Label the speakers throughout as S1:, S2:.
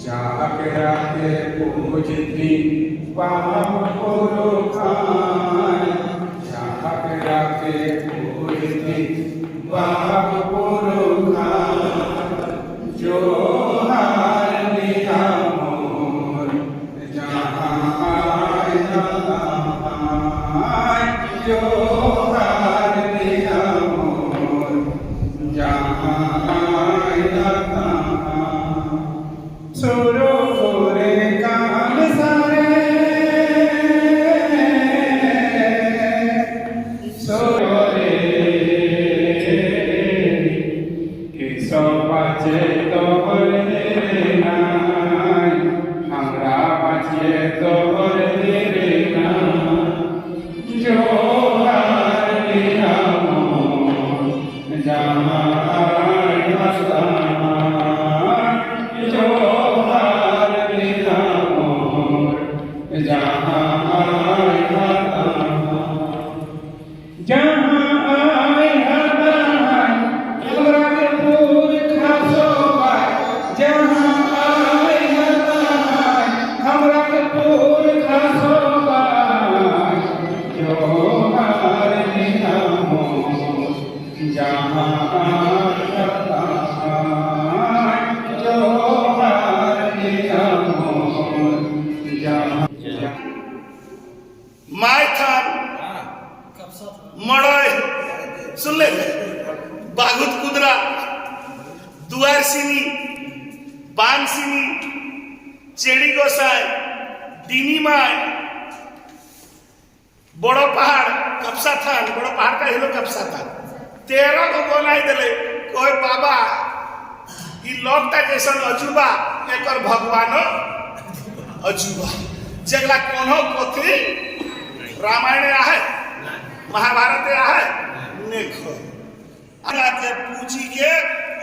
S1: जागराते पूजती पाप पुरुखान, जागराते पूजती पाप पुरुखान, जो हार लिया मोर जहाँ आए तहाँ, जो हार लिया मोर जहाँ आए तहाँ। सुरो गोरे कान सारे, सुरो रे किसो बचे तोहर तेरे नाय, हमरा बचे तोहर तेरे नाय, जो हार लिया मोर जहाँ आए तहाँ, जो हार लिया मोर जहाँ आए तहाँ, जहाँ आए तहाँ हमरा के पुरखा सोबाय, जहाँ आए तहाँ हमरा के पुरखा सोबाय, जो हार लिया मोर जहाँ आए तहाँ, जो हार लिया मोर जहाँ।
S2: मायथान मड़य सुन ले, बागुत कुदरा, दुआर सिनी, बान सिनी, चेड़ी गोसाई, डीनी माय, बड़ो पहाड़ कपसा थान, बड़ो पहाड़ का हेलो कपसा थान 13 को बनाई दिले। कोई बाबा ई लोकटा जैसन अजूबा एकर भगवान अजूबा, जगला कोनो पोथी रामायण आहे, महाभारत आहे नेखो आके पूजी के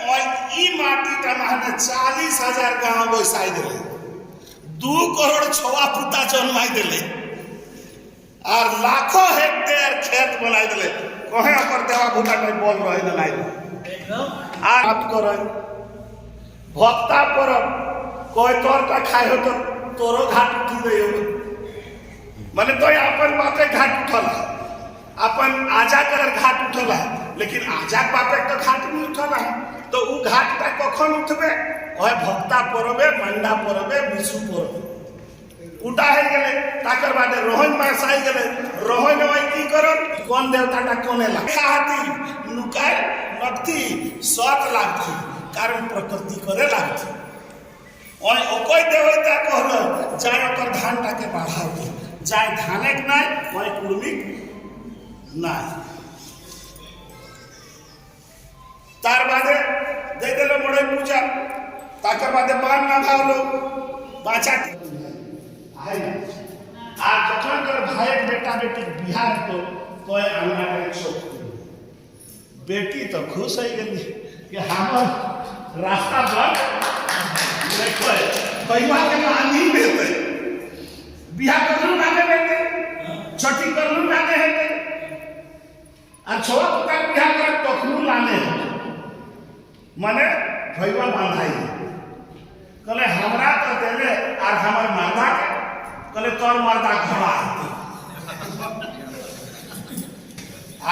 S2: और ई माटी का महने 40,000 गांव बसाई दिले, 2 करोड़ छवा पुता जन्माई दिले और लाखों हेक्टेयर खेत बनाई दिले। कहे पर देवा भूटा में बोल रहे न लाई आप करे भक्ता पर कोई तोर का खाए हो तो तोरो घाट उठी गई हो, माने तो अपन बापे घाट उठल, अपन आजा कर घाट उठल है, लेकिन आजा बापे तो घाट नहीं उठल है। तो उ घाट का कखन उठबे, ओए भक्ता परबे, मंडा परबे, विषु परबे उठा है गेले, ताकर बाद रोहन मास आई गेले, रोहन ओई की करन कोन देवताटा कोने ला खाती नुकाय नक्ति सत लागती, कारण प्रकृति करे लागती। ओई ओकोई देवता कहलो जाय ओकर धानटा के बढ़ाओ, जाय धाने के नाय ओई कुर्मी नाय। तार बादे दे देलो मड़ई पूजा, ताकर बादे बान ना भावलो बाचा आई आ जखन कर भाई बेटा बेटी बिहार को कोई अंगना में छोड़ बेटी तो खुश हो गई कि हमर रास्ता बंद देखो परिवार के आनी देते बिहार करलू ना देते, छोटी करलू ना देते और छोरा पुता बिहार कर तखनू लाने है, माने भैया बांधाई कले हमरा तो देले और हमर मर्दा के कले तोर मर्दा घोड़ा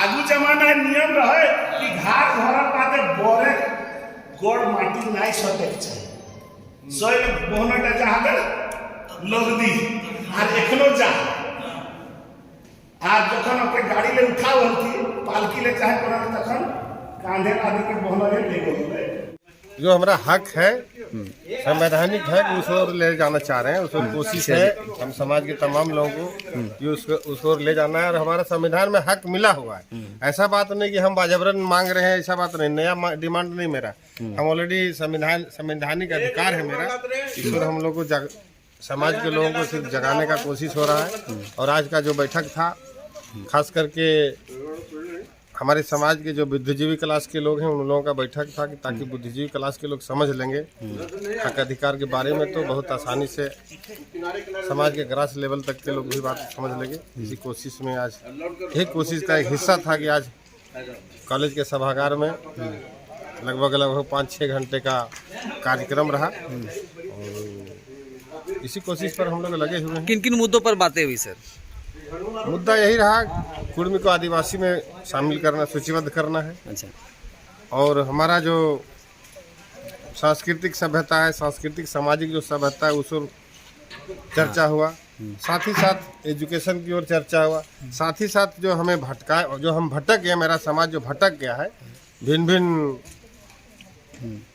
S2: आगू जमाना नियम रहे कि घाट घर पाते बोरे गोड़ माटी नहीं सटे चाहिए, सोई बोहनटा जहां लोग दी और एखनो जा आज जखन ओके गाड़ी ले उठाव होती पालकी ले चाहे कोना तखन कांधे आदि के बोहनरे ले गए।
S3: जो हमारा हक है संवैधानिक है उस ओर ले जाना चाह रहे हैं, उस ओर कोशिश है हम समाज के तमाम लोगों को कि उस ओर ले जाना है और हमारा संविधान में हक मिला हुआ है। ऐसा बात नहीं कि हम बाजबरन मांग रहे हैं, ऐसा बात नहीं, नया डिमांड नहीं मेरा, हम ऑलरेडी संवैधानिक अधिकार है मेरा, इस ओर हम लोग को समाज के लोगों को सिर्फ जगाने का कोशिश हो रहा है। और आज का जो बैठक था खास करके हमारे समाज के जो बुद्धिजीवी क्लास के लोग हैं उन लोगों का बैठक था कि ताकि बुद्धिजीवी क्लास के लोग समझ लेंगे हक अधिकार के बारे में, तो बहुत आसानी से समाज के ग्रास लेवल तक के लोग भी बात समझ लेंगे। इसी कोशिश में आज एक कोशिश का एक हिस्सा था कि आज कॉलेज के सभागार में लगभग 5-6 घंटे का कार्यक्रम रहा और इसी कोशिश पर हम लोग लगे हुए हैं।
S4: किन किन मुद्दों पर बातें हुई सर?
S3: मुद्दा यही रहा, कुर्मी को आदिवासी में शामिल करना, सूचीबद्ध करना है।
S4: अच्छा।
S3: और हमारा जो सांस्कृतिक सभ्यता है, सांस्कृतिक सामाजिक जो सभ्यता है उस ओर चर्चा हुआ। साथ ही साथ एजुकेशन की ओर चर्चा हुआ। साथ ही साथ जो हमें भटका, जो हम भटक गए, मेरा समाज जो भटक गया है भिन्न भिन्न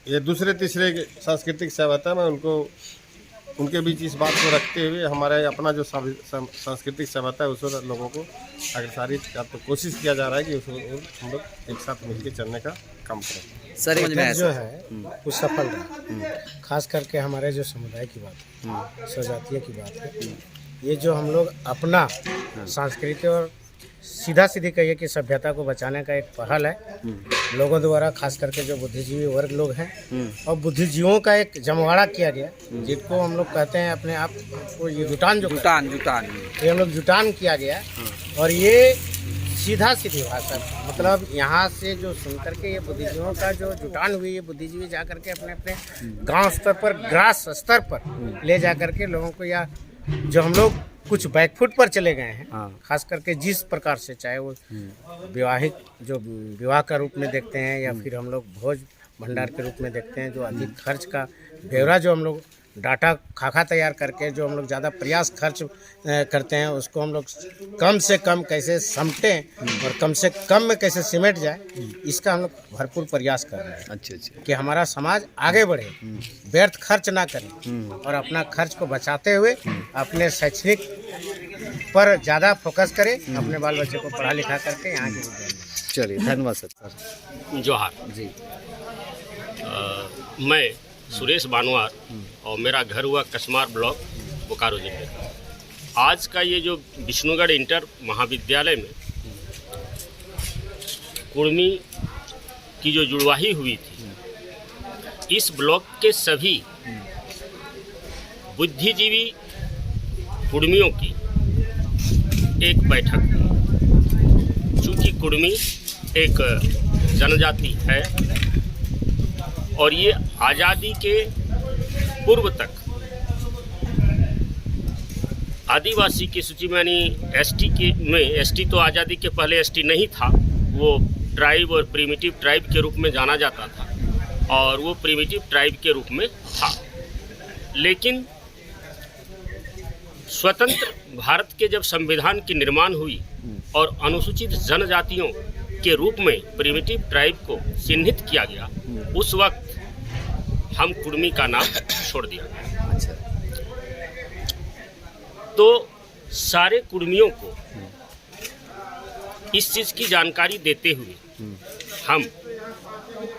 S3: ये दूसरे तीसरे सांस्कृतिक सभ्यता में, उनके बीच इस बात को रखते हुए हमारे अपना जो सांस्कृतिक सभ्यता है उस ओर लोगों को अग्रसारित का तो कोशिश किया जा रहा है कि उस ओर हम लोग एक साथ मिलकर चलने का काम करें।
S4: सर
S5: जो है वो सफल रहा, खास करके हमारे जो समुदाय की बात है, स्वजातीय की बात है, ये जो हम लोग अपना संस्कृति और सीधा सीधी कहिए कि सभ्यता को बचाने का एक पहल है लोगों द्वारा, खास करके जो बुद्धिजीवी वर्ग लोग हैं और बुद्धिजीवियों का एक जमवाड़ा किया गया, जिनको हम लोग कहते हैं अपने आप को ये जुटान ये हम लोग जुटान किया गया। और ये सीधा सीधी भाषा, मतलब यहाँ से जो सुन करके ये बुद्धिजीवियों का जो जुटान हुई, ये बुद्धिजीवी जा करके अपने अपने गांव स्तर पर, ग्रास स्तर पर ले जा करके लोगों को, या जो हम लोग कुछ बैकफुट पर चले गए हैं, खास करके जिस प्रकार से, चाहे वो विवाहिक जो विवाह का रूप में देखते हैं या फिर हम लोग भोज भंडार के रूप में देखते हैं, जो अधिक खर्च का ब्यौरा जो हम लोग डाटा खाका तैयार करके जो हम लोग ज़्यादा प्रयास खर्च करते हैं, उसको हम लोग कम से कम कैसे समेटें और कम से कम में कैसे सिमट जाए, इसका हम लोग भरपूर प्रयास कर रहे हैं।
S4: अच्छा।
S5: कि हमारा समाज आगे बढ़े, व्यर्थ खर्च ना करे और अपना खर्च को बचाते हुए अपने शैक्षणिक पर ज़्यादा फोकस करे, अपने बाल बच्चे को पढ़ा लिखा करके यहाँ के विद्यालय।
S4: चलिए, धन्यवाद सर।
S6: जोहार
S4: जी।
S6: मैं सुरेश बानवार और मेरा घर हुआ कसमार ब्लॉक, बोकारो जिले का। आज का ये जो विष्णुगढ़ इंटर महाविद्यालय में कुर्मी की जो जुड़वाही हुई थी, इस ब्लॉक के सभी बुद्धिजीवी कुर्मियों की एक बैठक हुई। चूँकि कुर्मी एक जनजाति है और ये आज़ादी के पूर्व तक आदिवासी की सूची में, यानी एसटी के में, एसटी तो आज़ादी के पहले एसटी नहीं था, वो ट्राइब और प्रिमिटिव ट्राइब के रूप में जाना जाता था और वो प्रिमिटिव ट्राइब के रूप में था। लेकिन स्वतंत्र भारत के जब संविधान की निर्माण हुई और अनुसूचित जनजातियों के रूप में प्रिमिटिव ट्राइब को चिन्हित किया गया, उस वक्त हम कुर्मी का नाम छोड़ दिया।
S4: अच्छा।
S6: तो सारे कुर्मियों को इस चीज़ की जानकारी देते हुए हम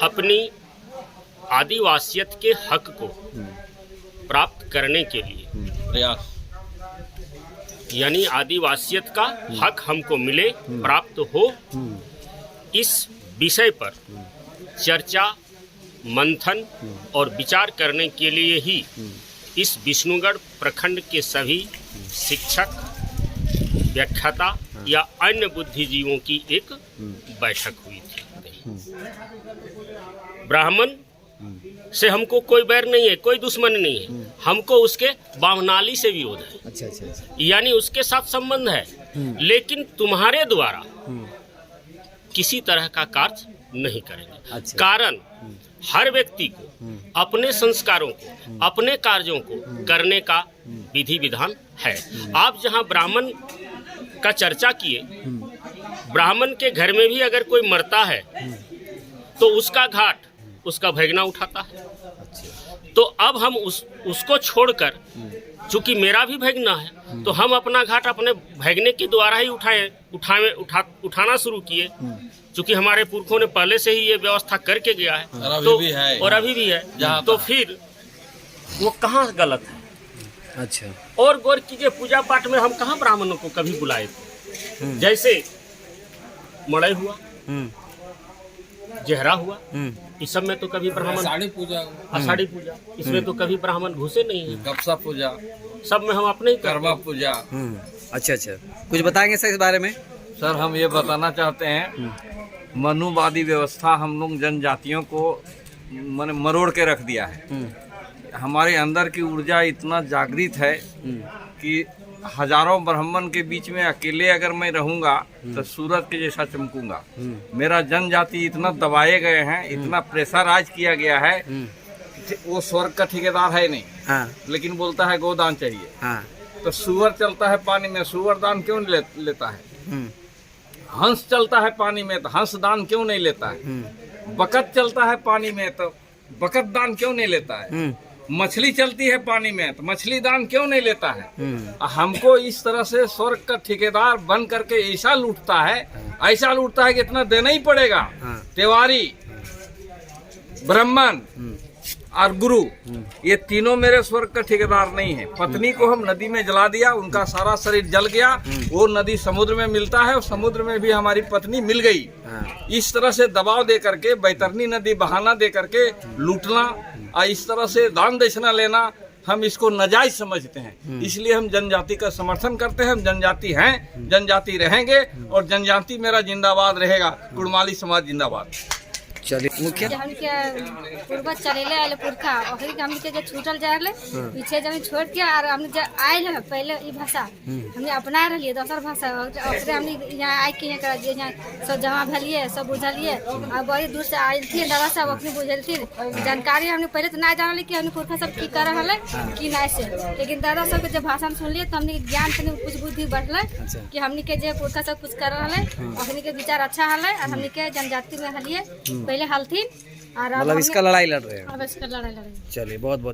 S6: अपनी आदिवासियत के हक को प्राप्त करने के लिए प्रयास, यानी आदिवासियत का हक हमको मिले, प्राप्त हो, इस विषय पर चर्चा, मंथन और विचार करने के लिए ही इस विष्णुगढ़ प्रखंड के सभी शिक्षक, व्याख्याता या अन्य बुद्धिजीवों की एक बैठक हुई थी। ब्राह्मण से हमको कोई बैर नहीं है, कोई दुश्मन नहीं है, हमको उसके बामनाली से विरोध है।
S4: अच्छा।
S6: यानी उसके साथ संबंध है, लेकिन तुम्हारे द्वारा किसी तरह का कार्य नहीं करेंगे।
S4: अच्छा।
S6: कारण हर व्यक्ति को अपने संस्कारों को, अपने कार्यों को करने का विधि विधान है। आप जहां ब्राह्मण का चर्चा किए, ब्राह्मण के घर में भी अगर कोई मरता है तो उसका घाट उसका भैगना उठाता है। तो अब हम उसको छोड़कर, चूंकि मेरा भी भैगना है, तो हम अपना घाट अपने भैगने के द्वारा ही उठाना शुरू किए। चूंकि हमारे पुरखों ने पहले से ही ये व्यवस्था करके गया है, और अभी भी है, तो फिर वो कहाँ गलत है।
S4: अच्छा।
S6: और गौर कीजिए, पूजा पाठ में हम कहाँ ब्राह्मणों को कभी बुलाए थे? जैसे मड़ई हुआ, जेहरा हुआ, इस सब में तो कभी ब्राह्मण, आषाढ़ी पूजा, इसमें तो कभी ब्राह्मण घुसे नहीं है।
S7: गपसा पूजा,
S6: सब में हम अपने ही
S7: करवा पूजा।
S4: अच्छा। कुछ बताएंगे सर इस बारे में?
S7: सर हम ये बताना चाहते हैं मनुवादी व्यवस्था हम लोग जनजातियों को माने मरोड़ के रख दिया है। हमारे अंदर की ऊर्जा इतना जागृत है कि हजारों ब्राह्मण के बीच में अकेले अगर मैं रहूंगा तो सूरज के जैसा चमकूंगा। मेरा जनजाति इतना दबाए गए हैं, इतना प्रेशराइज किया गया है। वो स्वर्ग का ठेकेदार है नहीं, लेकिन बोलता है गोदान चाहिए। तो सुअर चलता है पानी में, सुअर दान क्यों नहीं लेता है? हंस चलता है पानी में, तो हंस दान क्यों नहीं लेता है? बकत चलता है पानी में, तो बकत दान क्यों नहीं लेता है? मछली चलती है पानी में, तो मछली दान क्यों नहीं लेता है? हमको इस तरह से स्वर्ग का ठेकेदार बन करके ऐसा लूटता है कि इतना देना ही पड़ेगा। तिवारी, ब्राह्मण और गुरु, ये तीनों मेरे स्वर्ग का ठेकेदार नहीं है। पत्नी को हम नदी में जला दिया, उनका सारा शरीर जल गया। वो नदी समुद्र में मिलता है और समुद्र में भी हमारी पत्नी मिल गई। इस तरह से दबाव दे करके, बैतरनी नदी बहाना दे करके लूटना और इस तरह से दान दक्षिणा लेना, हम इसको नाजायज समझते हैं। इसलिए हम जनजाति का समर्थन करते हैं। हम जनजाति हैं, जनजाति रहेंगे और जनजाति मेरा जिंदाबाद रहेगा। कुड़माली समाज जिंदाबाद।
S4: चलिए मुखिया
S8: हमके पूर्वज चलेले आले पुरखा ओकरी के हमके जे छूटल जाले पीछे जब छोड़ के और हमने जे आइल है पहले ई भाषा हमने अपना रहलिए दोसर भाषा ओकरे हमने यहाँ आइ के कर दिए, यहाँ सब जमा भलिए, सब बुझलिए। और बड़ी दूर से आइल थी दवा सब अपने बुझल थी जानकारी। हमने पहले तो ना जानले कि हमने पुरखा सब की कर रहले कि ना से, लेकिन दादा सब के जब भाषण सुनलिए तो हमने ज्ञान तनी कुछ बुद्धि बढ़ले कि हमने के जे पुरखा सब कुछ कर रहले, हमने के विचार अच्छा हले और हमने के जनजाति में हलिए पहले हलथीन और
S4: मतलब इसका लड़ाई लड़ रहे हैं।
S8: अब इसका लड़ाई
S4: चलिए बहुत बहुत